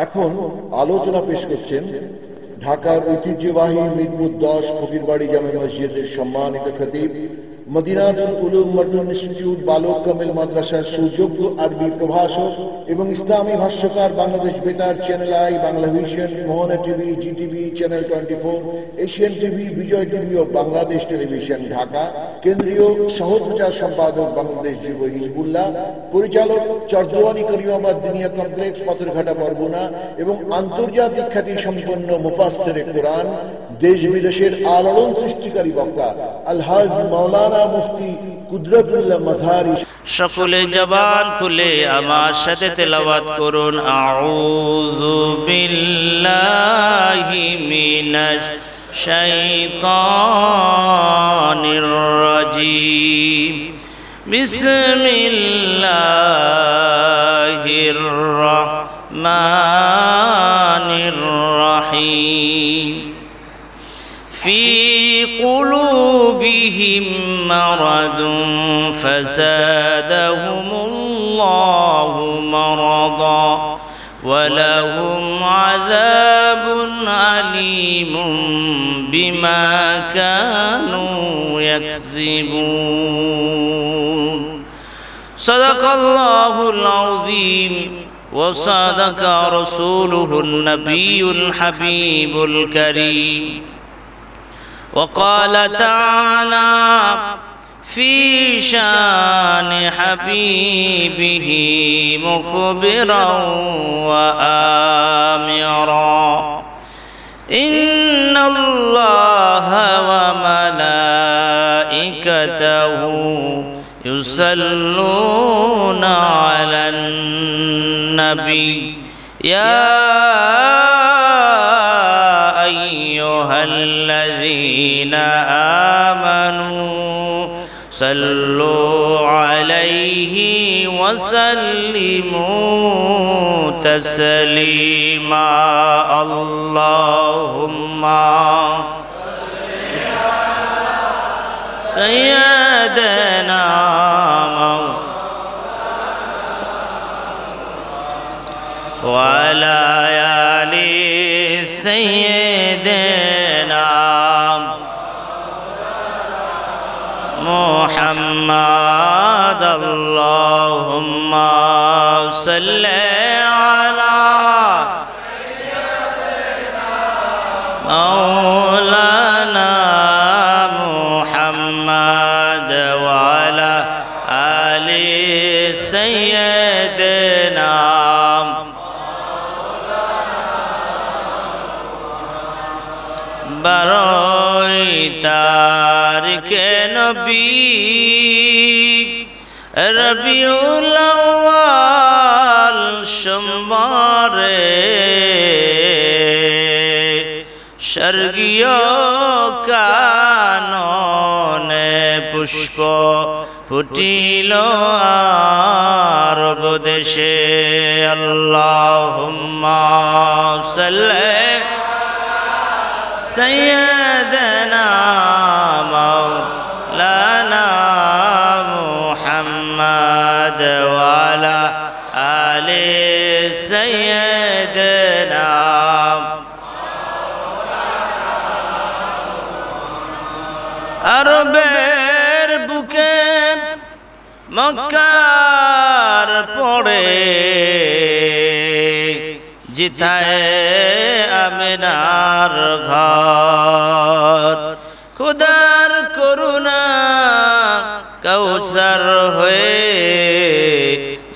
এখন আলোচনা পেশ করছেন ঢাকার ঐতিহ্যবাহী মিরপুর 10 ফকিরবাড়ি জামে মসজিদের সম্মানিত খতিব, মদিনাতুল উলুম মডার্ন ইনস্টিটিউট বালক কামিল মাদ্রাসার সুযোগ্য আরবি প্রভাষক এবং ইসলামী ভাষ্যকার, বাংলাদেশ বেতার, channel I, Bangla vision, Mohona TV, GTV, channel 24, Asian TV, Bijoy TV ও বাংলাদেশ টেলিভিশন ঢাকা, কেন্দ্রীয় সহপ্রচার সম্পাদক বাংলাদেশ যুব হিজবুল্লাহ, পরিচালক চরদোয়ানি করিমাবাদ দিনিয়া কমপ্লেক্স, পাথরঘাটা, বরগুনা এবং আন্তর্জাতিক খ্যাতি সম্পন্ন মুফাসসিরে কোরআন, দেশ বিদেশের আলোড়ন সৃষ্টিকারী বক্তা আলহাজ মাওলানা মুফতি কুদরতুল্লাহ মাজহারি। সকলে জবান খুলে আমার সাথে তেলাওয়াত করুন, আউযু বিল্লাহি মিনাশ শাইতানির রাজীম, বিসমিল্লাহির রাহমানির রাহিম। ফি قلوبهم مرض فزادهم الله مرضا ولهم عذاب أليم بما كانوا يكذبون. صدق الله العظيم وصدق رسوله النبي الحبيب الكريم. وقال تعالى في شان حبيبه مخبرا وآمرا: إن الله وملائكته يصلون على النبي يا أيها الذين آمنوا صلوا عليه وسلموا تسليما. اللهم سيدنا وعلى آل سيدنا محمد. اللهم صل على مولانا محمد وعلى آل سيدنا. বারোই তারিখে নবী রবিউল আউয়াল সোমবারে স্বর্গীয় কাননে পুষ্প ফুটিল আরব দেশে। আল্লাহুম্মা সাল্লি سيدنا مولانا محمد وعلى آل سيدنا. আরবের বুকে মক্কার পড়ে জিতায় আমিনার ঘর, খুদার করুণা কৌসর হয়ে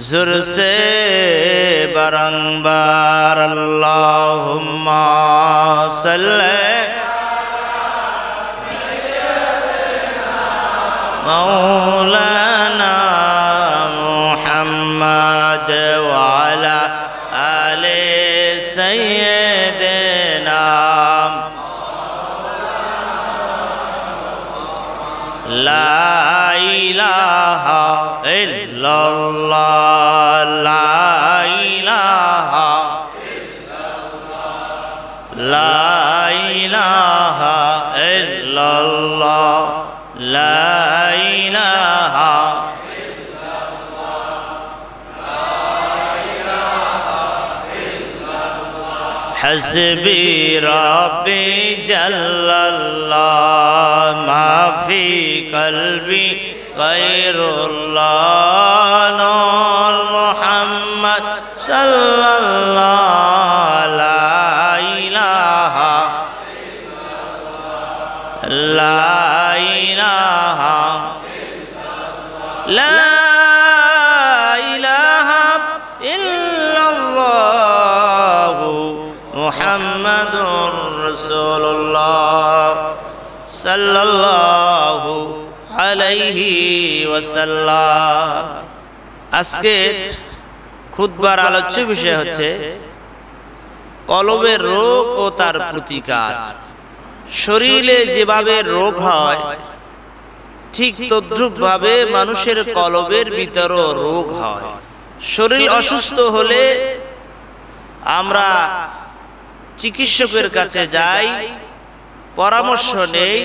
জুরসে বারংবার। আল্লাহুম্মা সাল্লি মাওলানা মুহাম্মদ ওয়ালা আলে সাইয়্যিদিনা। লা ইলাহা ইল্লাল্লাহ, লা ইলাহা ইল্লাল্লাহ, লা ইলাহা ইল্লাল্লাহ, লা ইলাহা ইল্লাল্লাহ, লা ইলাহা ইল্লাল্লাহ। হাসবি রাব্বি জাল্লাল্লাহ মা ফি কলবি গায়রুল্লাহ নূর মুহাম্মদ সাল্লাল্লাহু লা ইলাহা লা ইলাহা লা ইলাহা ইল্লাল্লাহ মুহাম্মাদুর রাসূলুল্লাহ সাল্লাল্লাহু আলাইহি ওয়াসাল্লাম। আজকের খুতবার আলোচ্য বিষয় হচ্ছে কলবের রোগ ও তার প্রতিকার। শরীরে যেভাবে রোগ হয় ঠিক তদ্রূপ ভাবে মানুষের কলবের ভিতরও রোগ হয়। শরীর অসুস্থ হলে আমরা চিকিৎসকের কাছে যাই, পরামর্শ নেই,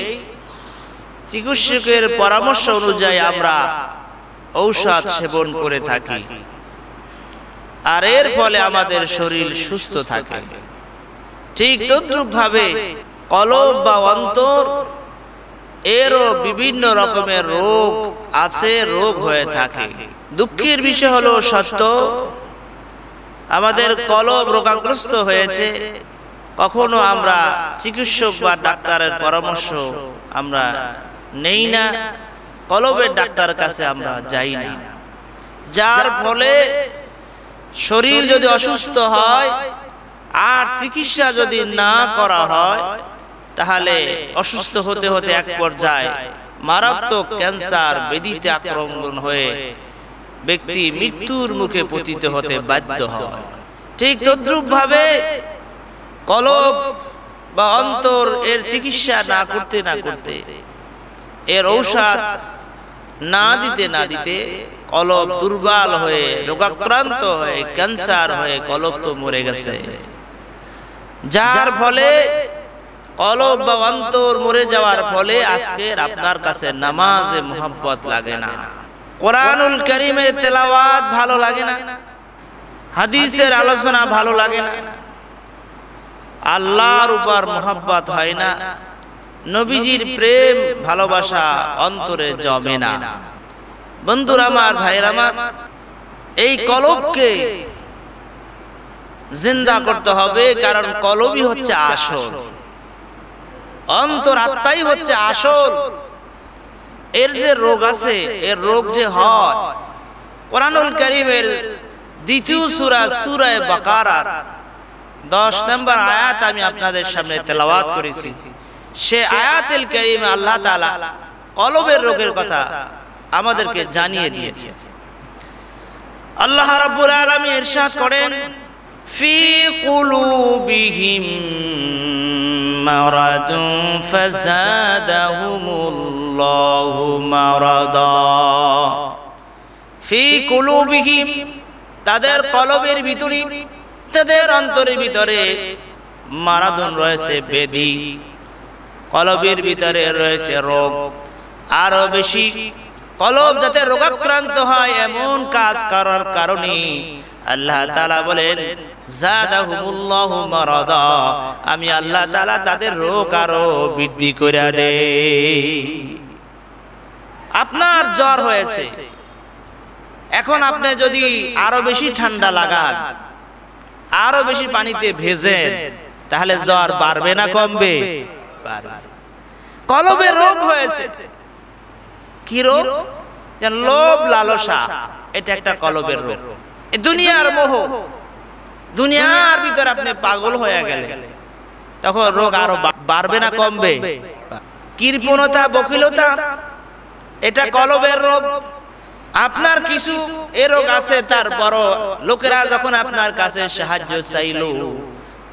চিকিৎসকের পরামর্শ অনুযায়ী আমরা ঔষধ সেবন করে থাকি, আর এর ফলে আমাদের শরীর সুস্থ থাকে। ঠিক তদ্রূপ ভাবে কলব বা অন্তর এরও বিভিন্ন রকমের রোগ আছে, রোগ হয়ে থাকে। দুঃখের বিষয় হলো সত্য, আমাদের কলব রোগাগ্রস্ত হয়েছে, কখনো আমরা চিকিৎসক বা ডাক্তারের পরামর্শ আমরা নেই না, কলবের ডাক্তার কাছে আমরা যাই না, যার ফলে শরীর যদি অসুস্থ হয় আর চিকিৎসা যদি না করা হয় তাহলে অসুস্থ হতে হতে এক পর্যায়ে মারাত্মক ক্যান্সার ব্যাধিতে আক্রমণ হয়ে ব্যক্তি মৃত্যুর মুখে পতিত হতে বাধ্য হয়। ঠিক তদ্রূপ ভাবে কলব বা অন্তর এর চিকিৎসা না করতে না করতে, এর ঔষধ না দিতে না দিতে কলব দুর্বল হয়ে রোগাক্রান্ত হয়ে ক্যান্সার হয়ে কলব তো মরে গেছে, যার ফলে কলব বা অন্তর মরে যাওয়ার ফলে আজকের আপনার কাছে নামাজে মুহাব্বত লাগে না, কোরআনুল কারীমের তেলাওয়াত ভালো লাগে না, হাদিসের আলোচনা ভালো লাগে না, আল্লাহর উপর মুহাব্বত হয় না, নবীজির প্রেম ভালোবাসা অন্তরে জমে না। বন্ধুরা আমার, ভাইরা আমার, এই কলবকে জিন্দা করতে হবে, কারণ কলবই হচ্ছে আসল, অন্তর আত্মাই হচ্ছে আসল। এর যে রোগ আছে, এর রোগ যে হয়, কোরআনুল কারীমের দ্বিতীয় সূরা সূরা বাকারা 10 নম্বর আয়াত আমি আপনাদের সামনে তেলাওয়াত করেছি। সে আয়াতুল কারীমে আল্লাহ তাআলা কলবের রোগের কথা আমাদেরকে জানিয়ে দিয়েছে। আল্লাহ রাব্বুল আলামিন ইরশাদ করেন, ফি কুলুবিহিম মারাদুন ফাযাদাহুমুল্লাহু মারাদা। ফি কুলুবিহিম, তাদের কলবের ভিতরে, তাদের অন্তরের ভিতরে মারাদুন রয়েছে, ব্যাধি, কলবের ভিতরে রয়েছে রোগ। আরো বেশি কলব যাতে রোগাক্রান্ত হয় এমন কাজ করার কারণে আল্লাহ তাআলা বলেন, যাদাহুমুল্লাহু মারাদা, আমি আল্লাহ তাআলা তাদের রোগ আরো বৃদ্ধি করে দেই। আপনার জ্বর হয়েছে, এখন আপনি যদি আরো বেশি ঠান্ডা লাগান, আরো বেশি পানিতে ভেজেন, তাহলে জ্বর বাড়বে না কমবে? বাড়বে। কলবের রোগ হয়েছে, কি রোগ? লোভ লালসা, এটা একটা কলবের রোগ। দুনিয়ার মোহ, দুনিয়ার ভিতরে আপনি পাগল হয়ে গেলেন, তখন রোগ আরো বাড়বে না কমবে? কৃপণতা, বকিলতা, এটা কলবের রোগ। আপনার কিছু এ রোগ আছে, তারপরও লোকেরা যখন আপনার কাছে সাহায্য চাইলো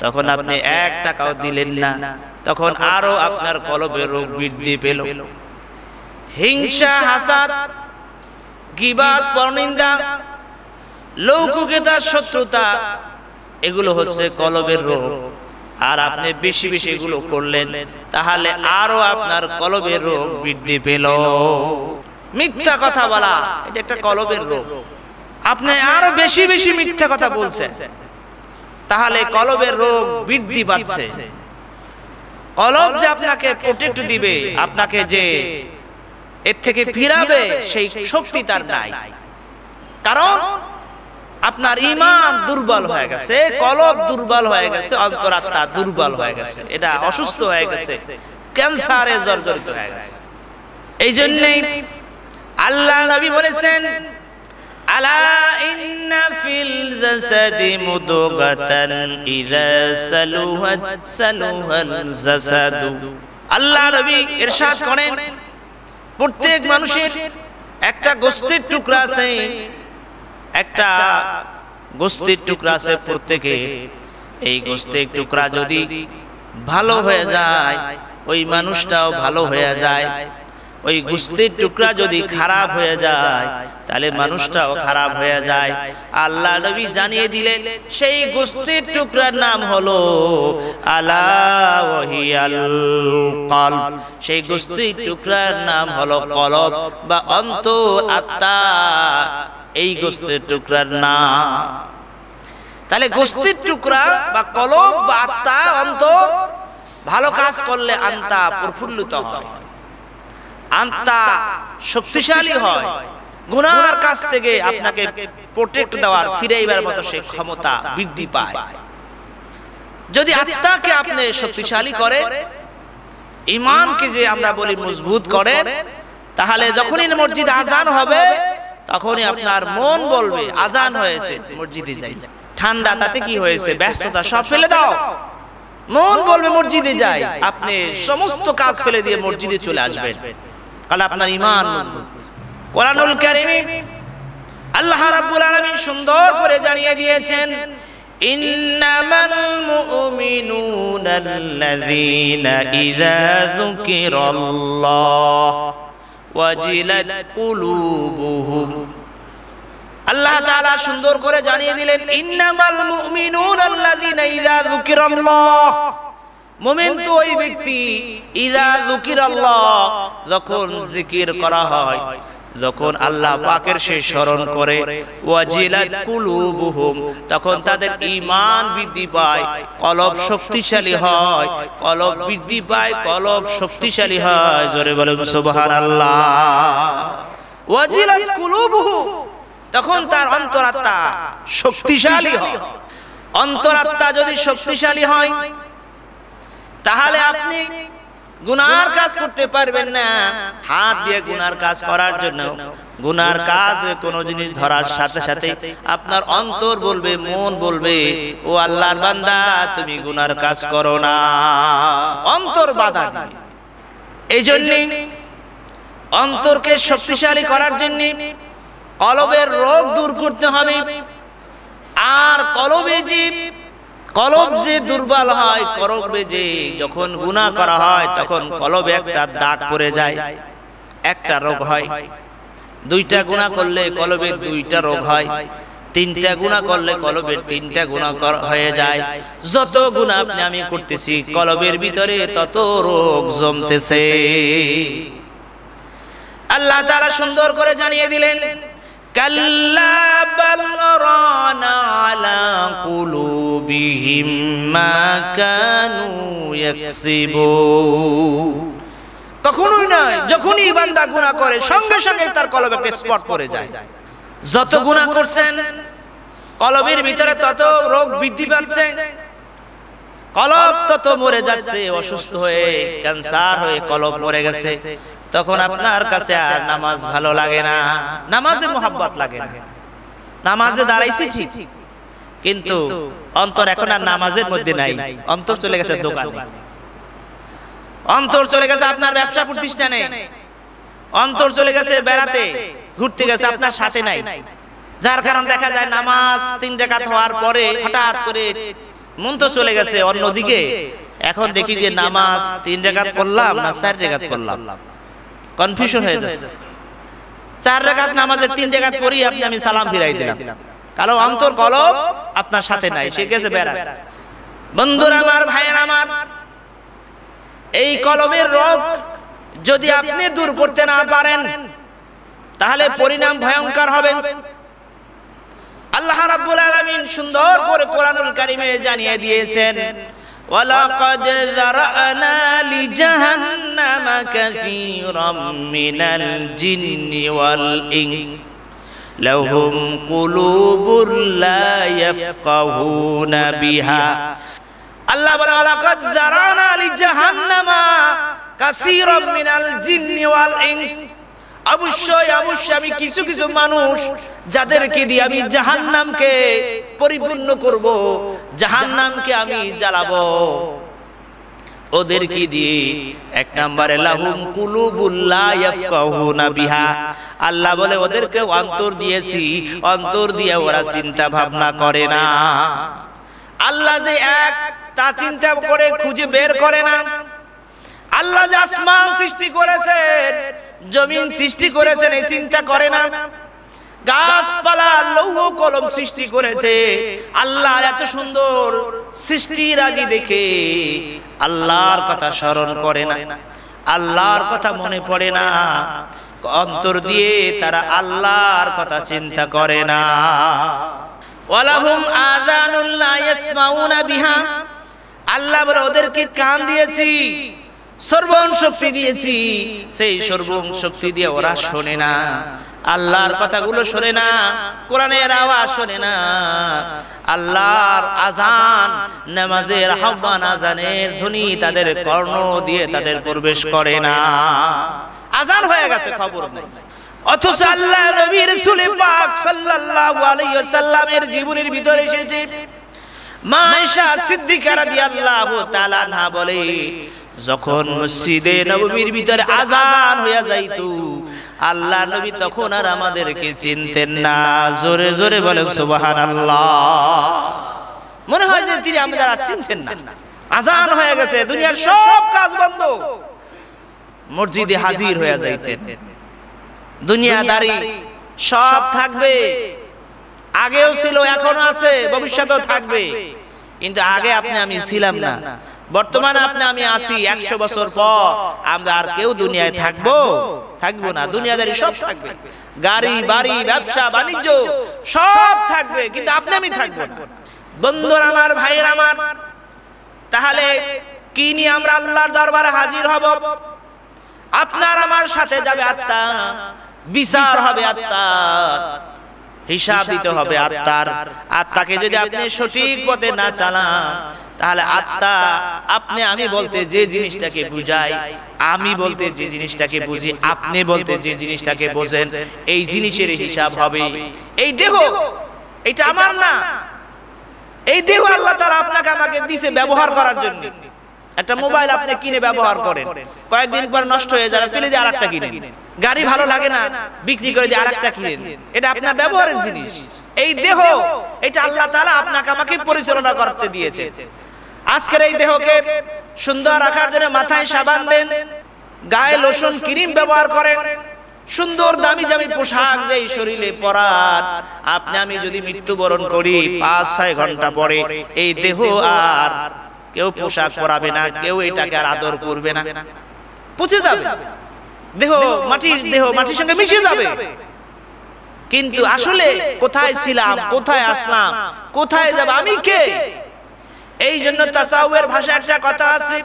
তখন আপনি 1 টাকাও দিলেন না, তখন আরো আপনার কলবের রোগ বৃদ্ধি পেল। হিংসা, হাসাদ, গীবাত, পরনিন্দা, লৌকিকতা, শত্রুতা, এগুলো হচ্ছে কলবের রোগ। আর আপনি বেশি বেশি এগুলো করলেন, তাহলে আরো আপনার কলবের রোগ বৃদ্ধি পেল। মিথ্যা কথা বলা, এটা একটা কলবের রোগ। আপনি আরো বেশি বেশি মিথ্যা কথা বলছেন, তাহলে কলবের রোগ বৃদ্ধি পাচ্ছে। কলব যে আপনাকে প্রোটেক্ট দিবে, আপনাকে যে এর থেকে ফিরাবে, সেই শক্তি তার নাই। কারণ আপনার ঈমান দুর্বল হয়ে গেছে, কলব দুর্বল হয়ে গেছে, অন্তরাত্মা দুর্বল হয়ে গেছে, এটা অসুস্থ হয়ে গেছে, ক্যান্সারে জর্জরিত হয়ে গেছে। এই জন্যই আল্লাহ নবী বলেছেন, আলা ইন্না ফিল জাসাদি মুদগাতান ইযা সালুহাত সালুহাল জাসাদু। আল্লাহ নবী ইরশাদ করেন, প্রত্যেক মানুষের একটা গোশতের টুকরা আছে, একটা গোশতের টুকরা আছে প্রত্যেকে। এই গোশতের টুকরা যদি ভালো হয়ে যায়, ওই মানুষটাও ভালো হয়ে যায়। ওই গোশতের টুকরা যদি খারাপ হয়ে যায়, তাহলে মানুষটাও খারাপ হয়ে যায়। আল্লাহ নবী জানিয়ে দিলেন, সেই গোশতের টুকরার নাম হলো আলা ওয়াহিয়াল কলব। সেই গোশতের টুকরার নাম হলো কলব বা অন্তর, আত্মা। এই গোশতের টুকরার নাম। তাহলে গোশতের টুকরা বা কলব বা আত্মা, অন্তর ভালো কাজ করলে আত্মা প্রফুল্লিত হয়, আত্মা শক্তিশালী হয়, গুনার কাছ থেকে আপনাকে প্রোটেক্ট দেওয়ার, ফিরাইবার মতো সে ক্ষমতা বৃদ্ধি পায়। যদি আত্মাকে আপনি শক্তিশালী করে, ঈমানকে যে আমরা বলি মজবুত করে, তাহলে যখনই মসজিদে আজান হবে, তখনই আপনার মন বলবে আজান হয়েছে, মসজিদে যাই। ঠান্ডা, তাতে কি হয়েছে, ব্যস্ততা সব ফেলে দাও, মন বলবে মসজিদে যাই। আপনি সমস্ত কাজ ফেলে দিয়ে মসজিদে চলে আসবেন, কারণ আপনার ঈমান মজবুত। কোরআনুল কারীমে আল্লাহ রাব্বুল আলামিন সুন্দর করে জানিয়ে দিয়েছেন, ইন্নামাল মুমিনুনা আল্লাযীনা ইযা যুকিরাল্লাহ ওয়াজিলাত কুলুবুহুম। আল্লাহ তাআলা সুন্দর করে জানিয়ে দিলেন, ইন্নামাল মুমিনুনা আল্লাযীনা ইযা যুকিরাল্লাহ। মুমিন তো ওই ব্যক্তি, ইযা যুকিরাল্লাহ, যখন জিকির করা হয়, যখন আল্লাহ পাকের সে স্মরণ করে, ওয়াজিলাত কুলুবুহুম, তখন তাদের ঈমান বৃদ্ধি পায়, কলব শক্তিশালী হয়, কলব বৃদ্ধি পায়, কলব শক্তিশালী হয়। জোরে বলুন সুবহানাল্লাহ। ওয়াজিলাত কুলুবুহুম, তখন তার অন্তরাত্মা শক্তিশালী হয়। অন্তরাত্মা যদি শক্তিশালী হয়, তাহলে আপনি গুনার কাজ করতে পারবেন না। হাত দিয়ে গুনার কাজ করার জন্য, গুনার কাজ কোনো জিনিস ধরার সাথে সাথে আপনার অন্তর বলবে, মন বলবে, ও আল্লাহর বান্দা, তুমি গুনার কাজ করো না। অন্তর বাধা দিবে। এই জন্য অন্তরকে শক্তিশালী করার জন্য কলবের রোগ দূর করতে হবে। আর কলব যে দুর্বল হয়, কলবে যে যখন গুনাহ করা হয়, তখন কলবে একটা দাগ পড়ে যায়, একটা রোগ হয়। দুইটা গুনাহ করলে কলবের দুইটা রোগ হয়, তিনটা গুনাহ করলে কলবের তিনটা গুনাহ হয়ে যায়। যত গুনাহ আপনি আমি করতেছি, কলবের ভিতরে তত রোগ জমতেছে। আল্লাহ তাআলা সুন্দর করে জানিয়ে দিলেন, কাল্লা বাল রানা আলা কুলুবিহিম মা কানু ইয়াকসিবুন। কখনোই নয়, যখনই বান্দা গুনাহ করে, সঙ্গে সঙ্গে তার কলবে একটা স্পট পড়ে যায়। যত গুনাহ করছেন, কলবের ভিতরে তত রোগ বৃদ্ধি পাচ্ছে, কলব তত মরে যাচ্ছে, অসুস্থ হয়ে, ক্যান্সার হয়ে কলব মরে গেছে। তখন আপনার কাছে আর নামাজ ভালো লাগে না, নামাজে মোহাব্বত লাগে না। নামাজে দাঁড়াইছি ঠিক, কিন্তু অন্তর এখন আর নামাজের মধ্যে নাই। অন্তর চলে গেছে দোকানে, অন্তর চলে গেছে আপনার ব্যবসা প্রতিষ্ঠানে, অন্তর চলে গেছে বেড়াতে, ঘুরতে গেছে, আপনার সাথে নাই। যার কারণ দেখা যায় নামাজ 3 রাকাত হওয়ার পরে হঠাৎ করে মন তো চলে গেছে অন্যদিকে। এখন দেখি যে নামাজ 3 রাকাত পড়লাম না 4 রাকাত পড়লাম, কনফিউশন হয়ে যাচ্ছে। 4 রাকাত নামাজের 3 রাকাত পড়ি আমি সালাম ফিরাই দিলাম, কারণ অন্তর কলব আপনার সাথে নাই, সে গেছে বেড়াতে। বন্ধুরা আমার, ভাইয়েরা আমার, এই কলবের রোগ যদি আপনি দূর করতে না পারেন, তাহলে পরিণাম ভয়ঙ্কর হবে। আল্লাহ রাব্বুল আলামিন সুন্দর করে কোরআনুল কারীমে জানিয়ে দিয়েছেন, ওয়ালাকাদ যারানা লিজাহান্নামা কাসীরাম মিনাল জিন্নি ওয়াল ইনস লাহুম কুলুবুন লা ইয়াফকাহুনা বিহা। আল্লাহ বলে ওয়ালাকাদ যারানা লিজাহান্নামা কাসীরাম মিনাল জিন্নি ওয়াল ইনস, অবশ্যই অবশ্যই আমি কিছু কিছু মানুষ যাদেরকে দিয়ে আমি জাহান্নামকে পরিপূর্ণ করব, জাহান্নামকে আমি জ্বালাবো, ওদেরকে দিয়ে এক নম্বরে লাহুম কুলুবুল লা ইয়াফকাহুনা বিহা, আল্লাহ বলে ওদেরকে অন্তর দিয়েছি, অন্তর দিয়ে ওরা চিন্তা ভাবনা করে না। আল্লাহ যে এক তা চিন্তা করে খুঁজে বের করে না। আল্লাহ যে আসমান সৃষ্টি করেছেন, জমিন সৃষ্টি করেছেন, এই চিন্তা করে না। গাছপালা লৌহ কলম সৃষ্টি করেছে, আল্লাহ এত সুন্দর সৃষ্টি রাজি দেখে আল্লাহর কথা স্মরণ করে না, আল্লাহর কথা মনে পড়ে না, অন্তর দিয়ে তারা আল্লাহর কথা চিন্তা করে না। ওয়ালাহুম আযানুন লা ইয়াসমাউনা বিহা, আল্লাহ বলে ওদেরকে কান দিয়েছি, শ্রবণ শক্তি দিয়েছি, সেই শ্রবণ শক্তি দিয়ে ওরা শোনে না, আল্লাহর কথাগুলো শোনে না, কোরআনের আওয়াজ শোনে না, আল্লাহর আযান, নামাজের আহ্বান, আযানের ধ্বনি তাদের কর্ণ দিয়ে তাদের প্রবেশ করে না। আযান হয়ে গেছে খবর নেই, অথচ আল্লাহ নবী রাসূল পাক সাল্লাল্লাহু আলাইহি ওয়াসাল্লামের জীবনের ভিতরে এসেছে। মা আয়েশা সিদ্দিকা রাদিয়াল্লাহু তাআলা আনহা বলে, যখন মসজিদে নববীর ভিতরে আযান হয়ে যাইতো, আল্লাহ নবী তখন আর আমাদেরকে চিনতেন না। জোরে জোরে বলেন সুবহানাল্লাহ। মনে হয় যে তিনি আমাদের আর চিনছেন না। আযান হয়ে গেছে, দুনিয়ার সব কাজ বন্ধ, মসজিদে হাজির হয়ে যাইতেন। দুনিয়াদারি সব থাকবে, আগেও ছিল, এখনো আছে, ভবিষ্যতেও থাকবে, কিন্তু আগে আপনি আমি ছিলাম না, বর্তমানে আপনি আমি আছি। 100 বছর পর আমরা আর কেউ দুনিয়ায় থাকবো না। দুনিয়াদারি সব থাকবে, গাড়ি বাড়ি ব্যবসা বাণিজ্য সব থাকবে, কিন্তু আপনি আমি থাকবো না। বন্ধুরা আমার, ভাইয়ের আমার, তাহলে কি নিয়ে আমরা আল্লাহর দরবারে হাজির হব? আপনার আমার সাথে যাবে আত্মা, বিচার হবে আত্মার, হিসাব দিতে হবে আত্মার। আত্মাকে যদি আপনি সঠিক পথে না চালান, তাহলে আত্মা আপনি আমি বলতে যে জিনিসটাকে বুঝায়, আমি বলতে যে জিনিসটাকে বুঝি, আপনি বলতে যে জিনিসটাকে বোঝেন, এই জিনিসের হিসাব হবে। এই দেহ এটা আমার না, এই দেহ আল্লাহ তাআলা আপনাকে আমাকে দিয়েছে ব্যবহার করার জন্য। একটা মোবাইল আপনি কিনে ব্যবহার করেন, কয়েকদিন পর নষ্ট হয়ে যাবে, ফেলে দিয়ে আরেকটা কিনেন। গাড়ি ভালো লাগে না, বিক্রি করে দিয়ে আরেকটা কিনেন, এটা আপনার ব্যবহারের জিনিস। এই দেহ এটা আল্লাহ তাআলা আপনাকে আমাকে পরিচালনা করতে দিয়েছে। আজকের এই দেহকে সুন্দর রাখার জন্য মাথায় সাবান দেন, গায়ে লোশন ক্রিম ব্যবহার করেন, সুন্দর দামি দামি পোশাক যেই শরীরে পরান। আপনি আমি যদি মৃত্যুবরণ করি 5-6 ঘন্টা পরে এই দেহ আর কেউ পোশাক পরাবে না, কেউ এটাকে আর আদর করবে না, পচে যাবে। দেহ মাটির সঙ্গে মিশে যাবে। কিন্তু আসলে কোথায় ছিলাম, কোথায় আসলাম, কোথায় যাব, আমি কে? এই জন্য তাসাউফের ভাষা একটা কথা আছে,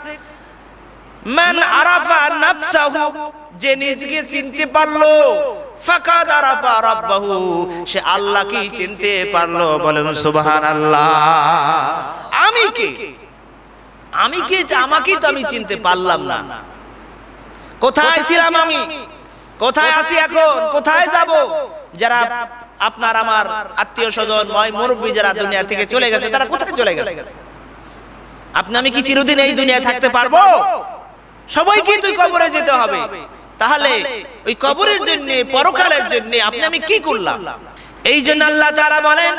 মান আরাফা নাফসাহু, যে নিজেকে চিনতে পারলো, ফাকাদ আরাফা রাব্বাহু, সে আল্লাহকে চিনতে পারলো। বলেন সুবহানাল্লাহ। আমি কে? আমাকে তো আমি চিনতে পারলাম না। কোথায় ছিলাম আমি, কোথায় আছি এখন, কোথায় যাব? যারা আপনার আমার আত্মীয় স্বজন মুরব্বী যারা দুনিয়া থেকে চলে গেছে, তারা কোথায় চলে গেছে? আপনি আমি কি চিরদিন এই দুনিয়ায় থাকতে পারবো? সবাইকে তুই কবরে যেতে হবে। তাহলে ওই কবরের জন্য, পরকালের জন্য আপনি আমি কি করলাম? এই জন্য আল্লাহ তাআলা বলেন,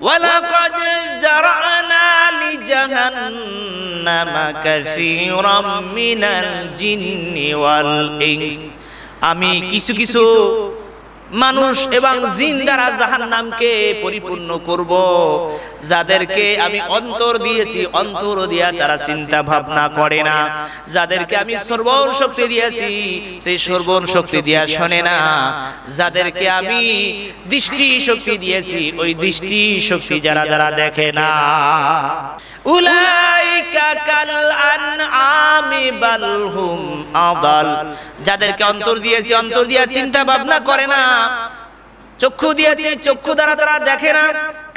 ওয়ালাকাদ জারানা লিজাহান্নামা কাসীরাম মিনাল জিন্নি ওয়াল ইনস, আমি কিছু কিছু মানুষ এবং জিন দ্বারা জাহান্নামকে পরিপূর্ণ করব। যাদেরকে আমি অন্তর দিয়েছি, অন্তর দিয়া তারা চিন্তা ভাবনা করে না। যাদেরকে আমি শ্রবণ শক্তি দিয়েছি, সেই শ্রবণ শক্তি দিয়া শোনে না। যাদেরকে আমি দৃষ্টি শক্তি দিয়েছি, ওই দৃষ্টি শক্তি যারা যারা দেখে না। উলাইকা কাল আনআমি বাল হুম আদাল। যাদেরকে অন্তর দিয়েছি, অন্তর দিয়া চিন্তা ভাবনা করে না। চক্ষু দিয়েছি, চক্ষু দ্বারা তারা দেখে না।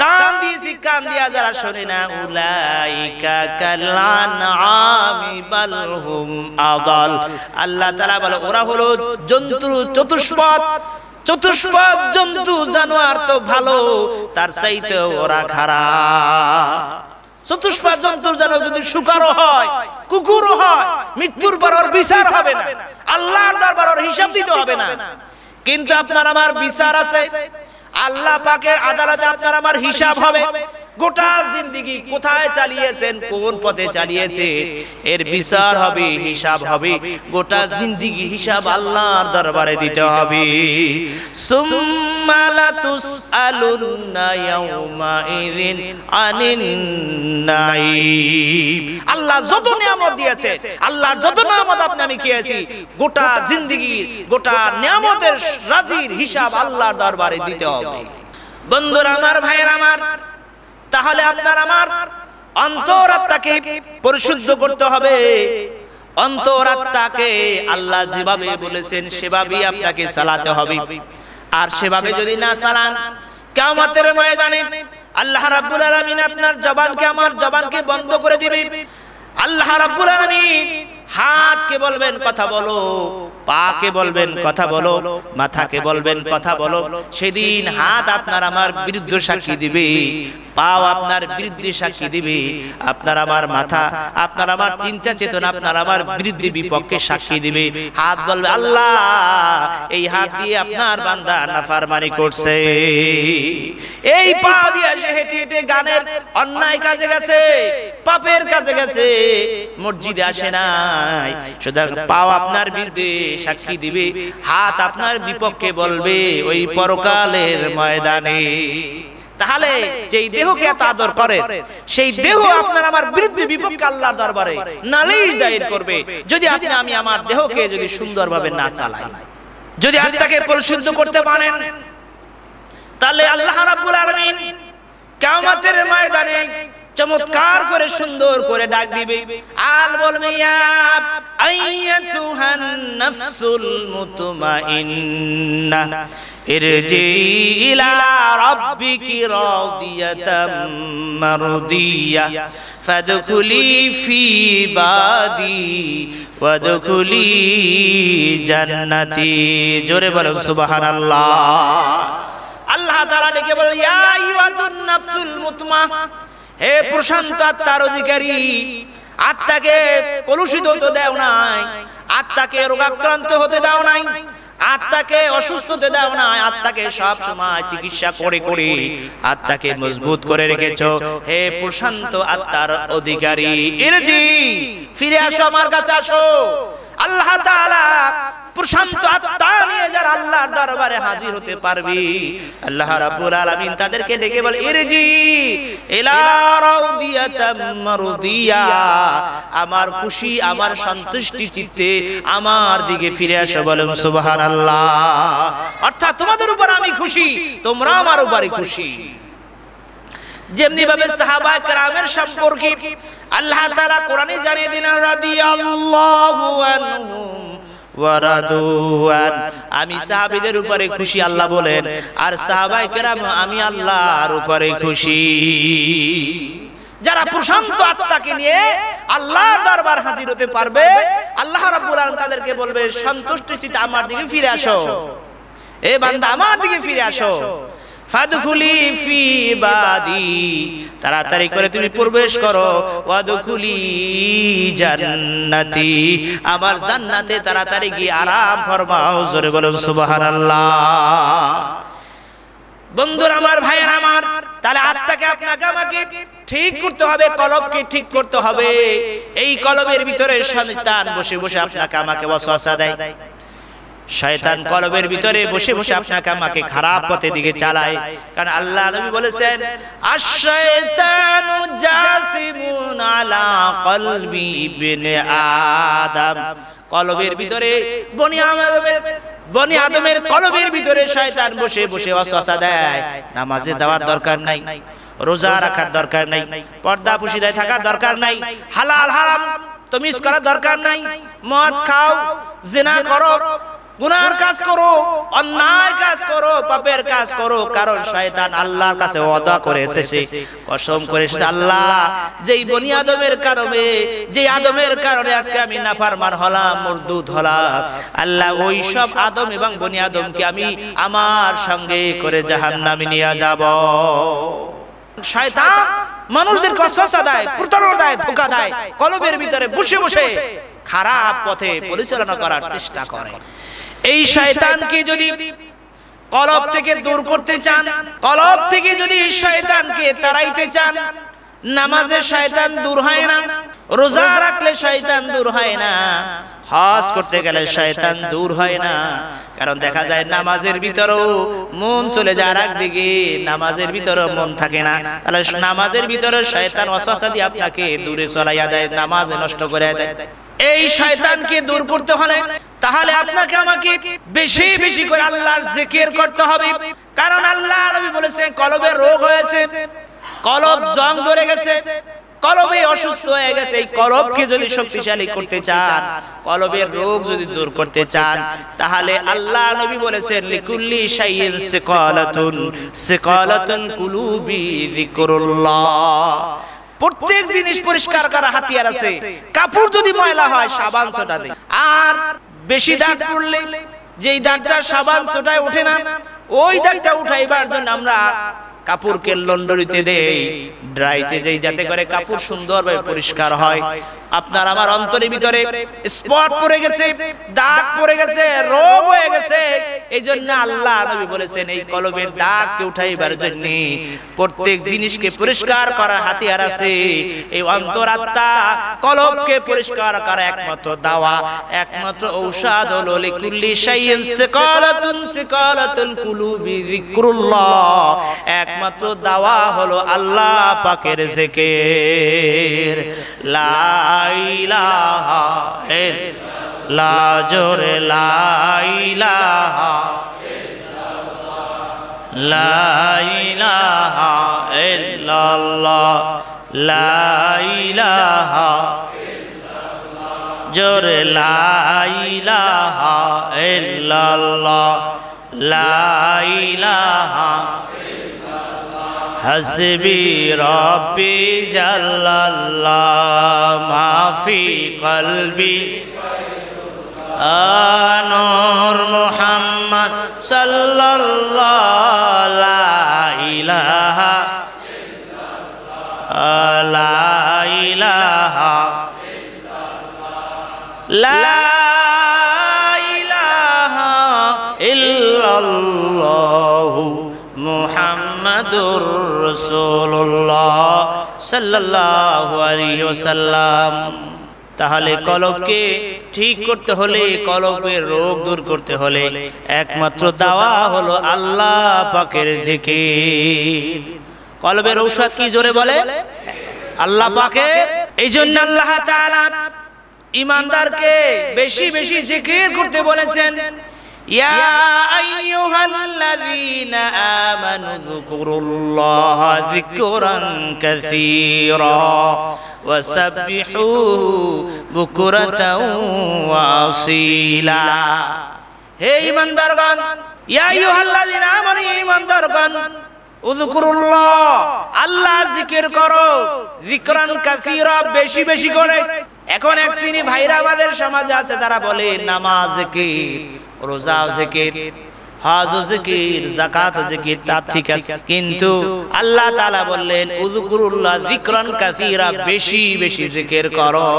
কান দিয়েছি, কান দিয়া যারা শোনে না। উলাইকা কাল আনআমি বাল হুম আদাল। আল্লাহ তাআলা বলে ওরা হলো জন্তু চতুষ্পদ। চতুষ্পদ জন্তু জানোয়ার তো ভালো, তার চাইতে ওরা খারাপ। চতুষ্পদ জন্তুর যেন যদি শুকরও হয়, কুকুরও হয়, মৃত্যুর পর ওর বিচার হবে না, আল্লাহর দরবারে ওর হিসাব দিতে হবে না। কিন্তু আপনার আমার বিচার আছে, আল্লাহ পাকের আদালতে আপনার আমার হিসাব হবে। গোটা জিন্দেগি কোথায় চালিয়েছেন, কোন পথে চালিয়েছে, এর বিচার হবে, হিসাব হবে। গোটা জিন্দেগি হিসাব আল্লাহর দরবারে দিতে হবে। সুম্মা লাতুসআলুন্না ইয়াউমা ইযিন আনিন নাঈম। আল্লাহ যত নিয়ামত দিয়েছে, আল্লাহর যত নিয়ামত আপনি আমি খেয়েছি, গোটা জিন্দেগির গোটা নিয়ামতের রাজির হিসাব আল্লাহর দরবারে দিতে হবে। বন্ধুরা আমার, ভাইয়েরা আমার, তাহলে আপনার আমার অন্তরাত্মাকে পরিশুদ্ধ করতে হবে। অন্তরাত্মাকে আল্লাহ যেভাবে বলেছেন সেভাবেই আপনাকে চালাতে হবে। আর সেভাবে যদি না চালান, কিয়ামতের ময়দানে আল্লাহ রাব্বুল আলামিন আপনার জবানকে, আমার জবানকে বন্ধ করে দিবে। আল্লাহ রাব্বুল আলামিন হাতকে বলবেন কথা বলো, পাকে বলবেন কথা বলো, মাথাকে বলবেন কথা বলো। সেদিন হাত আপনার আমার বিরুদ্ধে সাক্ষী দিবে, পাও আপনার বিরুদ্ধে সাক্ষী দিবে, আপনার আমার মাথা, আপনার আমার চিন্তা চেতনা আপনার আমার বিরুদ্ধে বিপক্ষে সাক্ষী দিবে। হাত বলবে আল্লাহ এই হাত দিয়ে আপনার বান্দা নাফরমানি করছে। এই পা দিয়ে সে হেঁটে হেঁটে গানের অন্যায় কাজে গেছে, পাপের কাজে গেছে, মসজিদে আসে নাই। সুতরাং পাও আপনার বিরুদ্ধে সাক্ষী দিবে, হাত আপনার বিপক্ষে বলবে ওই পরকালের ময়দানে। তাহলে যেই দেহকে এত আদর করে, সেই দেহ আপনার আমার বিরুদ্ধে বিপক্ষে আল্লাহর দরবারে নালিশ দায়ের করবে, যদি আপনি আমি আমার দেহকে যদি সুন্দরভাবে না চালাই। যদি আত্মাকে পরিশুদ্ধ করতে পারেন, তাহলে আল্লাহ রাব্বুল আলামিন কিয়ামতের ময়দানে চমৎকার করে সুন্দর করে ডাক দিবে, আর বলবে ইয়া আইয়াতুহান নাফসুল মুতমাইন্নাহ ইরজি ইলা রাব্বিকি রাদিয়াতাম মারদিয়া ফাদখুলি ফি ইবাদি ওয়াদখুলি জান্নাতি। জোরে বলুন সুবহানাল্লাহ। আল্লাহ তাআলা ডেকে বলেন ইয়া আইয়াতুন নাফসুল মুতমা, হে প্রশান্ত আত্মার অধিকারী, আত্মাকে কলুষিত হতে দাও নাই, আত্মাকে রোগাক্রান্ত হতে দাও নাই, আত্মাকে অসুস্থ হতে দাও নাই, আত্মাকে সব সময় চিকিৎসা করে করে আত্মাকে মজবুত করে রেখেছো। হে প্রশান্ত আত্মার অধিকারী, ইরজি, ফিরে আসো, আমার কাছে আসো। আল্লাহ তাআলা প্রশান্ত আত্মা নিয়ে যারা আল্লাহর দরবারে হাজির হতে পারবে, আল্লাহ রাব্বুল আলামিন তাদেরকে ডেকে বলে ইরজি ইলা রাউদিয়াতাম মারদিয়া, আমার খুশি, আমার সন্তুষ্টি চিত্তে আমার দিকে ফিরে আসো। বলেন সুবহানাল্লাহ। অর্থাৎ তোমাদের উপর আমি খুশি, তোমরা আমার উপরে খুশি। যেমনি ভাবে সাহাবা কেরামের সম্পর্কে আল্লাহ তাআলা কোরআনে জানিয়ে দিলেন রাদিয়াল্লাহু আনহুম ওয়া রাদুয়ান, আমি সাহাবীদের উপরে খুশি আল্লাহ বলেন, আর সাহাবায়ে কেরাম আমি আল্লাহর উপরে খুশি। যারা প্রশান্ত আত্মাকে নিয়ে আল্লাহর দরবার হাজির হতে পারবে, আল্লাহ রাব্বুল আলামিন তাদেরকে বলবে সন্তুষ্টি চিত্তে আমার দিকে ফিরে আসো, এ বান্দা আমার দিকে ফিরে আসো। ফাদখুলি ফি ইবাদি, তাড়াতাড়ি করে তুমি প্রবেশ করো। ওয়াদখুলি জান্নাতি, আমার জান্নাতে তাড়াতাড়ি গিয়ে আরাম ফরমাও। জোরে বলুন সুবহানাল্লাহ। বন্ধুরা আমার, ভাইয়েরা আমার, তাহলে আত্মাকে আপনাকে আমাকে ঠিক করতে হবে, কলবকে ঠিক করতে হবে। এই কলবের ভিতরে শয়তান বসে বসে আপনাকে আমাকে ওয়াসওয়াসা দেয়। শয়তান কলবের ভিতরে বসে বসে আপনাকে আমাকে খারাপ পথের দিকে চালায়। কারণ আল্লাহ নবী বলেছেন আশ-শায়তানু জাসিমুন আলা কলবি ইবনে আদম, কলবের ভিতরে বনি আদমের কলবের ভিতরে শয়তান বসে বসে ওয়াসওয়াসা দেয়। নামাজে দেওয়ার দরকার নাই, রোজা রাখার দরকার নাই, পর্দা পুশিদায় থাকার দরকার নাই, হালাল হারাম তমিজ করার দরকার নাই, মদ খাও, জিনা করো, গুনার কাজ করো, অন্যায় কাজ করো, পাপের কাজ করো। কারণ শয়তান আল্লাহর কাছে ওয়াদা করে এসেছে, কসম করে এসেছে, আল্লাহ যেই বনি আদমের কারণে, যেই আদমের কারণে আজকে আমি নাফরমান হলাম, মরদুদ হলাম, আল্লাহ ওই সব আদম এবং বনি আদমকে আমি আমার সঙ্গে করে জাহান্নামে নিয়ে যাব। শয়তান মানুষদের ওয়াসওয়াসা দেয়, প্রতারণা দেয়, ধোঁকা দেয়, কলবের ভিতরে বসে বসে খারাপ পথে পরিচালনা করার চেষ্টা করে। এই শয়তানকে যদি কলব থেকে দূর করতে চান, কলব থেকে যদি শয়তানকে তাড়াইতে চান, নামাজে শয়তান দূর হয় না, রোজা রাখলে শয়তান দূর হয় না, হজ করতে গেলে শয়তান দূর হয় না। কারণ দেখা যায় নামাজের ভিতরেও মন চলে যায় একদিকে, নামাজের ভিতরেও মন থাকে না। তাহলে নামাজের ভিতরে শয়তান ওয়াসওয়াসা দিয়ে আপনাকে দূরে চলাইয়া দেয়, নামাজ নষ্ট করে দেয়। এই শয়তানকে দূর করতে হলে তাহলে আপনাকে আমাকে বেশি বেশি করে আল্লাহর জিকির করতে হবে। কারণ আল্লাহ নবী বলেছেন কলবের রোগ হয়েছে, কলব জং ধরে গেছে, কলবে অসুস্থ হয়ে গেছে। এই কলবকে যদি শক্তিশালী করতে চান, কলবের রোগ যদি দূর করতে চান, তাহলে আল্লাহ নবী বলেছেন লিকুল্লি শাইইন সিকালাতুন কুলুবি যিকরুল্লাহ। প্রত্যেক জিনিস পরিষ্কার করা হাতিয়ার আছে। কাপড় যদি ময়লা হয় সাবান ছোটা দেয়, আর বেশি দাগ পড়লে যেই দাগটা সাবান ছোটায় ওঠে না, ওই দাগটা উঠাইবার জন্য আমরা কাপড়কে লন্ডরিতে দেই, ড্রাইতে দেই, যাতে করে কাপড় সুন্দরভাবে পরিষ্কার হয়। আপনার আমার অন্তরের ভিতরে স্পট পড়ে গেছে, দাগ পড়ে গেছে, রোগ হয়ে গেছে, এই জন্য আল্লাহ নবী বলেছেন এই কলবের দাগকে উঠাইবার জন্য প্রত্যেক জিনিসকে পরিষ্কার করার হাতিয়ার আছে। এই অন্তরাত্মা কলবকে পরিষ্কার করা একমাত্র দাওয়া, একমাত্র ঔষধ হলো লিকুল্লি শাইইন সিকালাতুন কুলুবি যিকরুল্লাহ। একমাত্র দাওয়া হলো আল্লাহ পাকের জিকির। লা ইলাহা ইল্লাল্লাহ, জোরে লা ইলাহা ইল্লাল্লাহ, লা ইলাহা ইল্লাল্লাহ, লা ইলাহা ইল্লাল্লাহ, জোরে লা ইলাহা ইল্লাল্লাহ, লা ইলাহা হাসবি রব্বি জাল্লাল্লাহ মাফি কলবি নূর মুহাম্মদ সাল্লাল্লাহ। লা ইলাহা ইল্লাল্লাহ, লা ইলাহা ইল্লাল্লাহ, লা ইলাহা ইল্লাল্লাহ মুহাম্মাদুর রাসূলুল্লাহ সাল্লাল্লাহু আলাইহি ওয়াসাল্লাম। তাহলে কলবকে ঠিক করতে হলে, কলবের রোগ দূর করতে হলে একমাত্র দাওয়া হলো আল্লাহ পাকের জিকির। কলবের ঔষধ কি জোরে বলে? আল্লাহ পাকের। এই জন্য আল্লাহ তাআলা ঈমানদারকে বেশি বেশি জিকির করতে বলেছেন। ইয়া আইয়ুহাল্লাযীনা আমানু যকুরুল্লাহা যিকরান কাসীরা ওয়াসাব্বিহুহু বুকরাতাও ওয়া আসীলা। হে ঈমানদারগণ, ইয়া আইয়ুহাল্লাযীনা আমানু, ঈমানদারগণ, উযকুরুল্লাহ, আল্লাহর জিকির করো, যিকরান কাসীরা, বেশি বেশি করে। এখন এক শ্রেণী ভাইরা আমাদের সমাজে আছে, তারা বলে নামাজ জিকির, রোজা জিকির, হজ জিকির, যাকাত জিকির, তা ঠিক আছে, কিন্তু আল্লাহ তাআলা বললেন উযকুরুল্লাহ যিকরান কাসীরা, বেশি বেশি জিকির করো।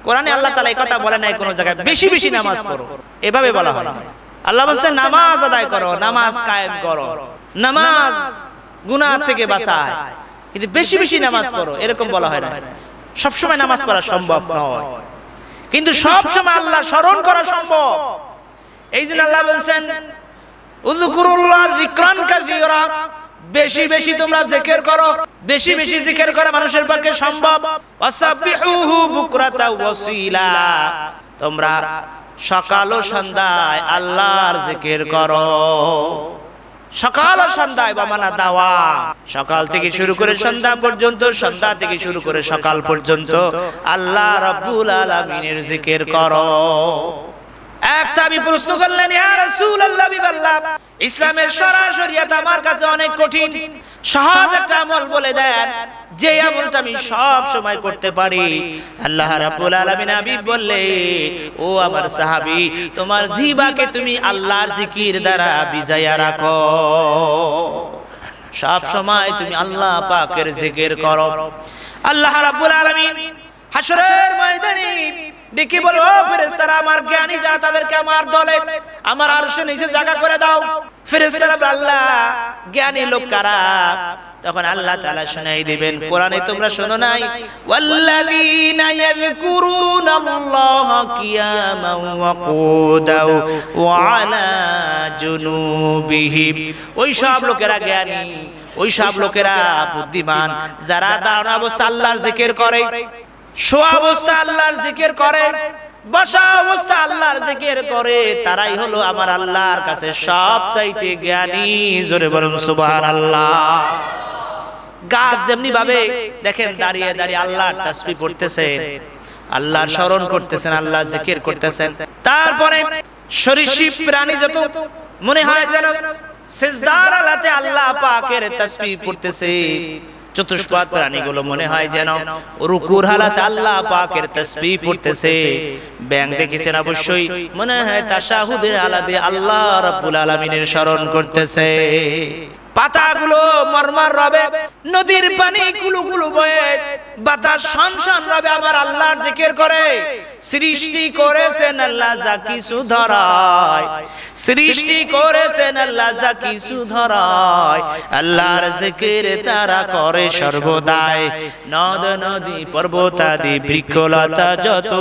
কোরআনে আল্লাহ তাআলা এই কথা বলে নাই কোন জায়গায় বেশি বেশি নামাজ পড়ো, এভাবে বলা হয় না। আল্লাহ বলেন নামাজ আদায় করো, নামাজ কায়েম করো, নামাজ গুনাহ থেকে বাঁচায়, কিন্তু বেশি বেশি নামাজ পড়ো এরকম বলা হয় না। সবসময় নামাজ পড়া সম্ভব নয়, কিন্তু সব সময় আল্লাহ স্মরণ করা সম্ভব। এই জন্য আল্লাহ বলেন উযকুরুল্লাহ যিকরান কাসীরা, বেশি বেশি তোমরা জিকির করো, বেশি বেশি জিকির করা মানুষের পক্ষে সম্ভব। ওয়াসাবিহুহু বুকরাতা ওয়াসিলা, তোমরা সকাল ও সন্ধ্যায় আল্লাহর জিকির করো। সকাল ও সন্ধ্যায় বামানা দাওয়া, সকাল থেকে শুরু করে সন্ধ্যা পর্যন্ত, সন্ধ্যা থেকে শুরু করে সকাল পর্যন্ত আল্লাহ রাব্বুল আলামিনের জিকির করো। এক সাহাবী প্রশ্ন করলেন, ইয়া রাসূলুল্লাহ, ইসলামের শরিয়াত আমার কাছে অনেক কঠিন, সহজ একটা আমল বলে দেন যে আমলটা আমি সব সময় করতে পারি। আল্লাহ রাব্বুল আলামিন হাবিব বললে, ও আমার সাহাবী, তোমার জিহ্বাকে তুমি আল্লাহর জিকির দ্বারা ভিজাইয়া রাখো, সব সময় তুমি আল্লাহ পাকের জিকির করো। আল্লাহ রাব্বুল আলামিন হাশরের ময়দানে ডেকে বলো, ও ফেরেশতারা, আমার জ্ঞানী যারা তাদেরকে আমার দলে আমার আরশের নিচে জায়গা করে দাও। ফেরেশতারা আল্লাহ জ্ঞানী লোক কারা? তখন আল্লাহ তাআলা শুনাই দিবেন, কোরআনে তোমরা শোনো নাই, ওয়াল্লাযীনা ইয়াযকুরুনাল্লাহা কিয়ামান ওয়া কুদাও ওয়া আলা জুনুবিহিম। ওই সব লোকেরা জ্ঞানী, ওই সব লোকেরা বুদ্ধিমান যারা দাঁড়ানো অবস্থা আল্লাহর জিকির করে, শোয়া অবস্থা আল্লাহর জিকির করে, বসা অবস্থা আল্লাহর জিকির করে, তারাই হলো আমার আল্লাহর কাছে সবচাইতে জ্ঞানী। জোরে বলুন সুবহানাল্লাহ। গাছ যেমনি ভাবে দেখেন দাঁড়িয়ে দাঁড়িয়ে আল্লাহর তাসবিহ পড়তেছেন, আল্লাহর স্মরণ করতেছেন, আল্লাহর জিকির করতেছেন, তারপরে সরীসৃপ প্রাণী যত মনে হয় যেন সিজদার আলাতে আল্লাহ পাকের তাসবিহ পড়তেছে, চতুষ্পাদ প্রাণীগুলো মনে হয় যেন রুকুর হালাতে আল্লাহ পাকের তাসবিহ পড়তেছে। ব্যাং দেখেছেন অবশ্যই, মনে হয় তাশাহুদের হালাতে আল্লাহ রাব্বুল আলামিনের স্মরণ করতেছে। পাতাগুলো মরমর রবে, নদীর পানি কুলুকুলু বয়ে, বাতাস শানশান রবে, আমার আল্লাহর জিকির করে। সৃষ্টি করেছেন আল্লাহ যা কিছু ধরায়, সৃষ্টি করেছেন আল্লাহ যা কিছু ধরায়, আল্লাহর জিকির তারা করে সর্বদাই। নদ নদী পর্বত আদি বৃক্ষলতা যত,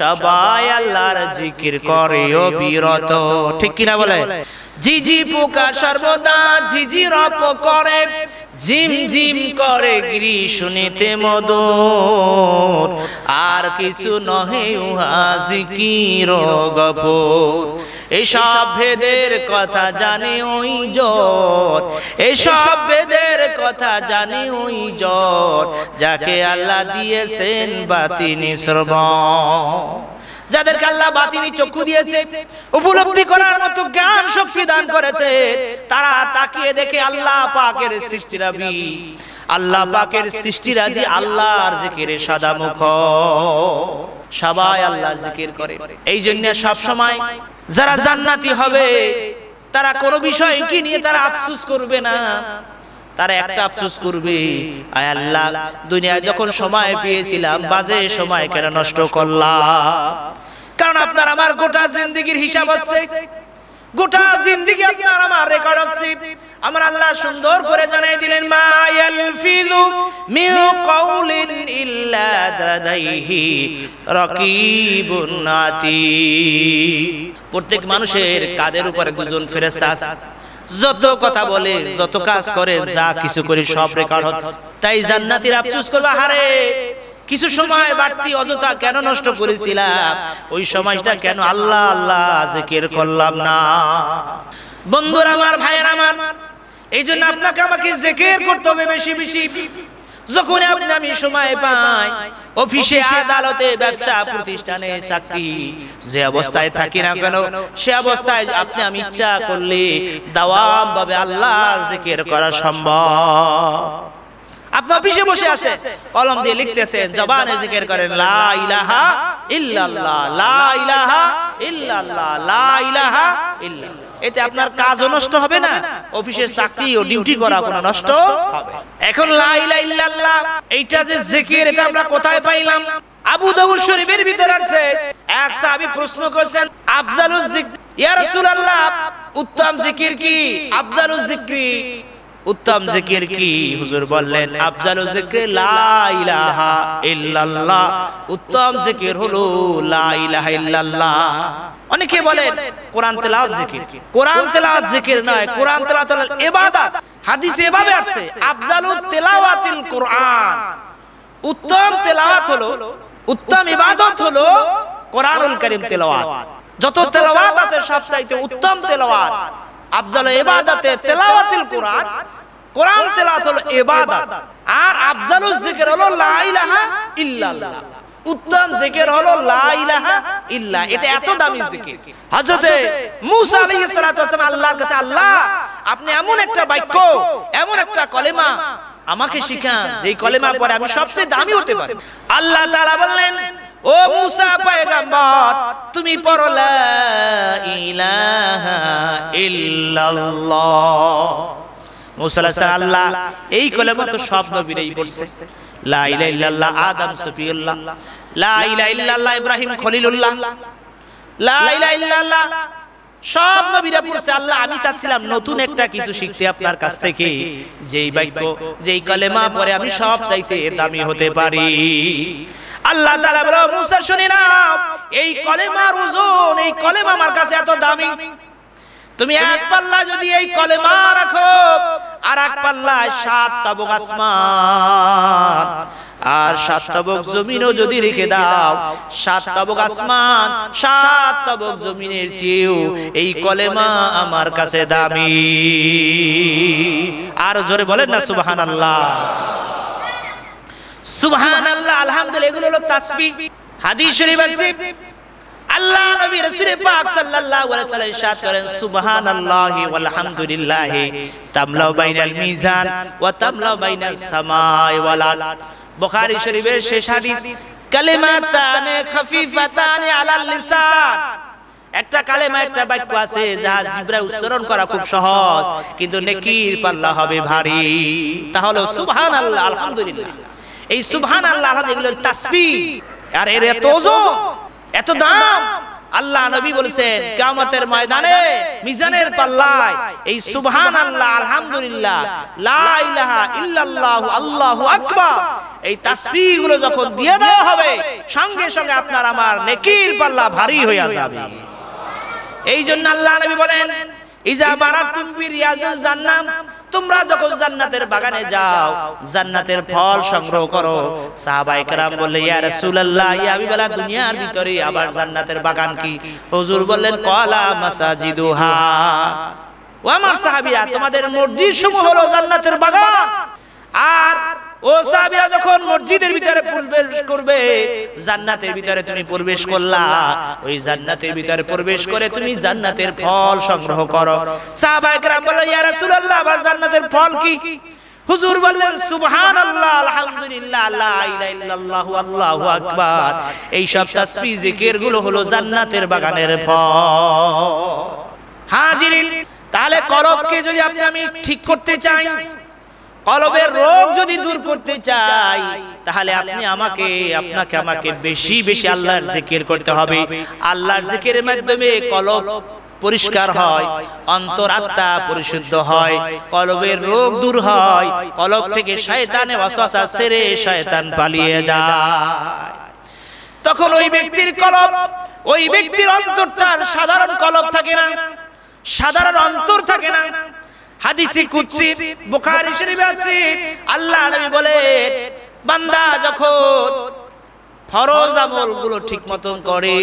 সবাই আল্লাহর জিকির করে অবিরত। ঠিক কিনা বলে? ঝিঝি পোকা সর্বদা ঝিঝি রপ করে, ঝিম ঝিম করে গ্রীষ্মতে মধুর, আর কিছু নহে উহা জিকির গফুর। এসব ভেদের কথা জানে ওই জোর, এসব ভেদের কথা জানে ওই জোর, যাকে আল্লাহ দিয়েছেন বাতিনি শ্রবণ। যাদেরকে আল্লাহ বাতিনি চক্ষু দিয়েছে, উপলব্ধি করার মতো জ্ঞান শক্তি দান করেছে, তারা তাকিয়ে দেখে আল্লাহ পাকের সৃষ্টিরাজি, আল্লাহ পাকের সৃষ্টিরাজি আল্লাহর জিকিরে সাদামুখ, সবাই আল্লাহর জিকির করে। এই জন্য সব সময় যারা জান্নাতি হবে তারা কোনো বিষয় কি নিয়ে তারা আফসোস করবে না, তারা একটা আফসোস করবে, আয় আল্লাহ, দুনিয়ায় যখন সময় পেয়েছিলাম বাজে সময় কেন নষ্ট করলাম? কারণ আপনার আমার গোটা জিন্দেগির হিসাব হচ্ছে, গোটা জিন্দেগি আপনার আমার রেকর্ড হচ্ছে। আমার আল্লাহ সুন্দর করে জানিয়ে দিলেন, মা ইয়ালফিযু মিন কাউলিন ইল্লা লাদাইহি রাকিবুন আতীদ। প্রত্যেক মানুষের কাঁধের উপরে দুজন ফেরেশতা আছে, যত কথা বলে, যত কাজ করে, যা কিছু করে সব রেকর্ড হচ্ছে। তাই জান্নাতীরা আফসোস করবে, হারে কিছু সময় বাড়তি অযথা কেন নষ্ট করেছিলাম, ওই সময়টা কেন আল্লাহ আল্লাহ জিকির করলাম না। বন্ধুরা আমার, ভাইয়েরা আমার, এই জন্য আপনাকে আমাকে জিকির করতে হবে বেশি বেশি। যখন আপনি আমি সময় পাই, অফিসে, আদালতে, ব্যবসা প্রতিষ্ঠানে, চাকরি, যে অবস্থায় থাকি না কেন, সে অবস্থায় আপনি আমি ইচ্ছা করলে দাওয়াম ভাবে আল্লাহর জিকির করা সম্ভব। আপনি অফিসে বসে আছে, কলম দিয়ে লিখতেছেন, জবানে জিকির করেন, লা ইলাহা ইল্লাল্লাহ, লা ইলাহা ইল্লাল্লাহ, লা ইলাহা ইল্লাল্লাহ। এতে আপনার কাজও নষ্ট হবে না, অফিসের চাকরি ও ডিউটি করা কোনো নষ্ট হবে। এখন লা ইলাহা ইল্লাল্লাহ এইটা যে জিকির, এটা আমরা কোথায় পাইলাম? আবু দাউদ শরীফের ভিতর আছে। এক সাহাবী প্রশ্ন করেছেন, আফজালুজ জিকর, ইয়া রাসূলুল্লাহ, উত্তম জিকির কি? আফজালুজ জিকরি, উত্তম জিকির কি? হুজুর বললেন আফজালু যিকরি লা ইলাহা ইল্লাল্লাহ। উত্তম জিকির হলো লা ইলাহা ইল্লাল্লাহ। অনেকে বলেন কোরআন তেলাওয়াত জিকির। কোরআন তেলাওয়াত জিকির নয়, কোরআন তেলাওয়াত হলো ইবাদত। হাদিসে এভাবে আছে আফজালু তেলাওয়াতিল কোরআন। উত্তম তেলাওয়াত হলো, উত্তম ইবাদত হলো কোরআনুল কারীম তেলাওয়াত। যত তেলাওয়াত আছে সবচাইতে উত্তম তেলাওয়াত আফজালু ইবাদতে তেলাওয়াতিল কোরআন। কোরআন তেলাওয়াত হলো ইবাদত। আর আফজালু জিকির হলো লা ইলাহা ইল্লাল্লাহ। উত্তম জিকির হলো লা ইলাহা ইল্লাহ। এটা এত দামি জিকির। হযরতে মূসা আলাইহিস সালাতু ওয়াস সালাম আল্লাহর কাছে, আল্লাহ আপনি এমন একটা বাক্য, এমন একটা কলেমা আমাকে শিখান যেই কলেমা পরে আমি সবচেয়ে দামি হতে পারি। আল্লাহ তাআলা বললেন, ও মূসা পয়গম্বর তুমি পড়ো লা ইলাহা ইল্লাল্লাহ। মূসা আলাইহিস সালাম আল্লাহ এই কলেমা তো সব নবীরাই পড়ছে। লা ইলাহা ইল্লাল্লাহ আদম সফিউল্লাহ, লা ইলাহা ইল্লাল্লাহ ইব্রাহিম খলিলুল্লাহ, লা ইলাহা ইল্লাল্লাহ সব নবীরা পড়ছে। আল্লাহ আমি চাচ্ছিলাম নতুন একটা কিছু শিখতে আপনার কাছ থেকে, যেই বাক্য যেই কলেমা পরে আমি সব চাইতে দামি হতে পারি। আল্লাহ তাআলা বলে, মূসা শুনে নাও, এই কলেমার ওজন, এই কলেমা আমার কাছে এত দামি, তুমি এক পাল্লা যদি এই কলেমা রাখো আর এক পাল্লায় 7 তাবুক আসমান আর 7 তাবুক জমিনও যদি রেখে দাও, 7 তাবুক আসমান 7 তাবুক জমিনের চেয়েও এই কলেমা আমার কাছে দামি। আর জোরে বলেন না সুবহানাল্লাহ, সুবহানাল্লাহ, আলহামদুলিল্লাহ। এগুলো হলো তাসবিহ। হাদিস শরীফ আছে আল্লাহ নবী রাসূল পাক সাল্লাল্লাহু আলাইহি ওয়াসাল্লাম ইরশাদ করেন, সুবহানাল্লাহি ওয়াল হামদুলিল্লাহি তামলাউ বাইনাল মিজান ওয়া তামলাউ বাইনাস সামাই ওয়াল আরদ। বুখারী শরীফের শেষ হাদিস, কালিমাতানে খাফিফাতানে আলাল লিসান। একটা কালেমা, একটা বাক্য আছে যা জিহ্বায় উচ্চারণ করা খুব সহজ, কিন্তু নেকির পাল্লা হবে ভারী। তা হলো সুবহানাল্লাহ, আলহামদুলিল্লাহ। এই সুবহানাল্লাহ, আলহামদুলিল্লাহ এগুলো তাসবিহ। আর এর এত ওজন, এত দাম। আল্লাহ নবী বলেছেন কিয়ামতের ময়দানে মিজানের পাল্লায় এই সুবহানাল্লাহ, আলহামদুলিল্লাহ, লা ইলাহা ইল্লাল্লাহ, আল্লাহু আকবার, এই তাসবিহগুলো যখন দিয়ে দেওয়া হবে, সঙ্গে সঙ্গে আপনার আমার নেকির পাল্লা ভারী হয়ে যাবে। এই জন্য আল্লাহ নবী বলেন, ইজা বারাকতুম ফি রিয়াজিল জান্নাত, তোমরা যখন জান্নাতের বাগানে যাও জান্নাতের ফল সংগ্রহ করো। সাহাবায়ে কেরাম বললেন, ইয়া রাসূলুল্লাহ, ইয়া হাবিবাল্লাহ, দুনিয়ার ভিতরে আবার জান্নাতের বাগান কি? হুজুর বললেন, ক্বালা মাসাজিদুহা। ও আমার সাহাবীরা, তোমাদের মসজিদ সমূহ হলো জান্নাতের বাগান। আর ও সাহাবীরা যখন মসজিদের ভিতরে প্রবেশ করবে, জান্নাতের ভিতরে তুমি প্রবেশ করলা, ওই জান্নাতের ভিতরে প্রবেশ করে তুমি জান্নাতের ফল সংগ্রহ করো। সাহাবায়ে কেরাম বললেন, ইয়া রাসূলুল্লাহ, আবার জান্নাতের ফল কি? হুজুর বললেন, সুবহানাল্লাহ, আলহামদুলিল্লাহ, লা ইলাহা ইল্লাল্লাহু, আল্লাহু আকবার। এই সব তাসবিহ জিকির গুলো হলো জান্নাতের বাগানের ফল। হাজিরিন, তাহলে কলবকে যদি আমি ঠিক করতে চাই, কলবের রোগ যদি দূর করতে চাই, তাহলে আপনাকে আমাকে বেশি বেশি আল্লাহর জিকির করতে হবে। আল্লাহর জিকিরের মাধ্যমে কলব পরিষ্কার হয়, অন্তরাত্মা পরিশুদ্ধ হয়, কলবের রোগ দূর হয়, কলব থেকে শয়তানের ওয়াসওয়াসা ছেড়ে শয়তান পালিয়ে যায়। তখন ওই ব্যক্তির কলব, ওই ব্যক্তির অন্তরটার সাধারণ কলব থাকে না, সাধারণ অন্তর থাকে না। হাদিসে কুদসি বুখারী শরীফে আছে, আল্লাহ নবী বলেন, বান্দা যখন ফরজ আমলগুলো ঠিকমতন করে,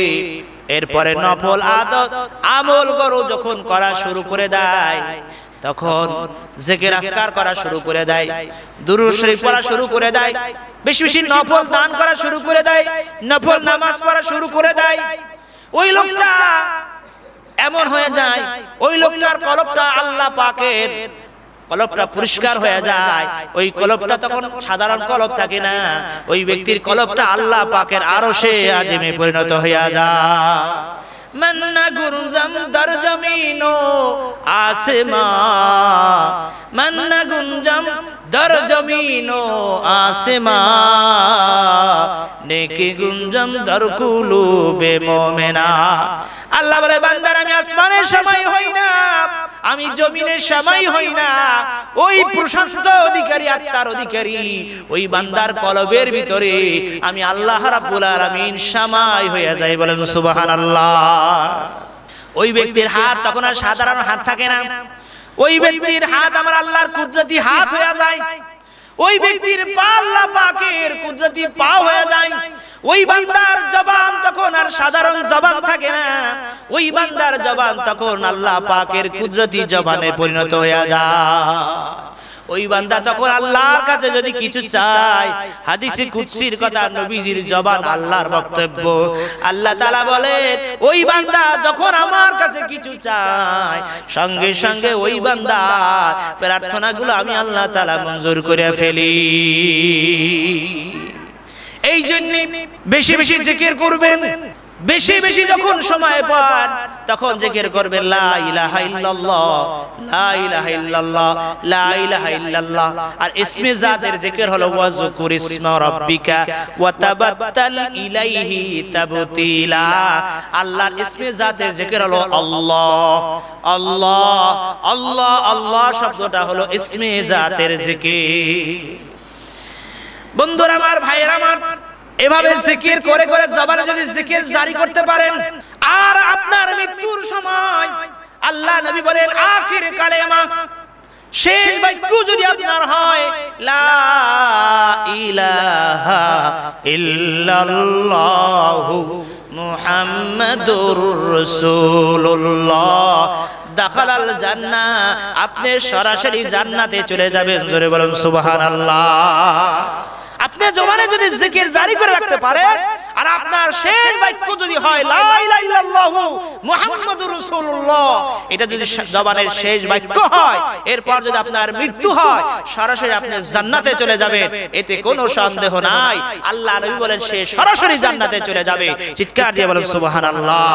এরপরে নফল আমলগুলো যখন করা শুরু করে দেয়, তখন জিকির আজকার করা শুরু করে দেয়, দুরূদ শরীফ পড়া শুরু করে দেয়, বেশি বেশি নফল দান করা শুরু করে দেয়, নফল নামাজ পড়া শুরু করে দেয়, ওই লোকটা এমন হয়ে যায়, ওই লোকটার কলবটা আল্লাহ পাকের কলবটা পরিষ্কার হয়ে যায়। ওই কলবটা তখন সাধারণ কলব থাকে না, ওই ব্যক্তির কলবটা আল্লাহ পাকের আরশে আজিমে পরিণত হয়ে যায়। মান্না গুনজাম দর জমিনো আসমান, মান্না গুনজাম দর জমিনো আসমান, নেকি গুনজাম দর কুলুবে মুমিনা। আল্লাহ বলে, বান্দার আমি আসমানের সময় হই না, আমি জমিনের সময় হই না, ওই প্রশান্ত অধিকারী আত্মার অধিকারী ওই বান্দার কলবের ভিতরে আমি আল্লাহ রাব্বুল আলামিন সময় হয়ে যাই। বলেন সুবহানাল্লাহ। ওই ব্যক্তির হাত তখন আর সাধারণ হাত থাকে না, ওই ব্যক্তির হাত আমার আল্লাহর কুদরতি হাত হয়ে যায়। ওই ব্যক্তির পা আল্লাহ পাকের কুদরতি পা হয়ে যায়। ওই বান্দার জবান তখন আর সাধারণ জবান থাকে না, ওই বান্দার জবান তখন আল্লাহ পাকের কুদরতি জবানে পরিণত হয়ে যায়। ওই বান্দা তখন আল্লাহর কাছে যদি কিছু চায়, হাদিসে কুদসির কথা, নবীজির জবান আল্লাহর বক্তব্য, আল্লাহ তাআলা বলেন ওই বান্দা যখন আমার কাছে কিছু চায়, সঙ্গে সঙ্গে ওই বান্দা প্রার্থনাগুলো আমি আল্লাহ তাআলা মঞ্জুর করে ফেলি। এই জন্য বেশি বেশি জিকির করবেন, বেশি বেশি যখন সময় পান তখন জিকির করবেন লা ইলাহা ইল্লাল্লাহ, লা ইলাহা ইল্লাল্লাহ, লা ইলাহা ইল্লাল্লাহ। আর ইসমে জাতের জিকির হলো ওয়াজকুর ইসমা রাব্বিকা ওয়া তাবাত্তাল ইলাইহি তাবতিলা। আল্লাহর ইসমে জাতের জিকির হলো আল্লাহ আল্লাহ আল্লাহ আল্লাহ শব্দটা হলো ইসমে জাতের জিকির। বন্ধুরা আমার, ভাইয়েরা আমার, এভাবে জিকির করে করে জবানে যদি জিকির জারি করতে পারেন, আর আপনার মৃত্যুর সময় আল্লাহ নবী বলেন আখির কালেমা, শেষ বাক্য যদি আপনার হয় লা ইলাহা ইল্লাল্লাহু মুহাম্মাদুর রাসূলুল্লাহ, দাখালাল জান্নাহ, আপনি সরাসরি জান্নাতে চলে যাবেন। জোরে বলুন সুবহানাল্লাহ। আপনি জবানে যদি জিকির জারি করে রাখতে পারেন, আর আপনার শেষ বাক্য যদি হয় লা ইলাহা ইল্লাল্লাহু মুহাম্মাদুর রাসূলুল্লাহ, এটা যদি জবানের শেষ বাক্য হয়, এরপর যদি আপনার মৃত্যু হয়, সরাসরি আপনি জান্নাতে চলে যাবেন, এতে কোনো সন্দেহ নাই। আল্লাহ নবী বলেন সে সরাসরি জান্নাতে চলে যাবে। চিৎকার দিয়ে বলেন সুবহানাল্লাহ।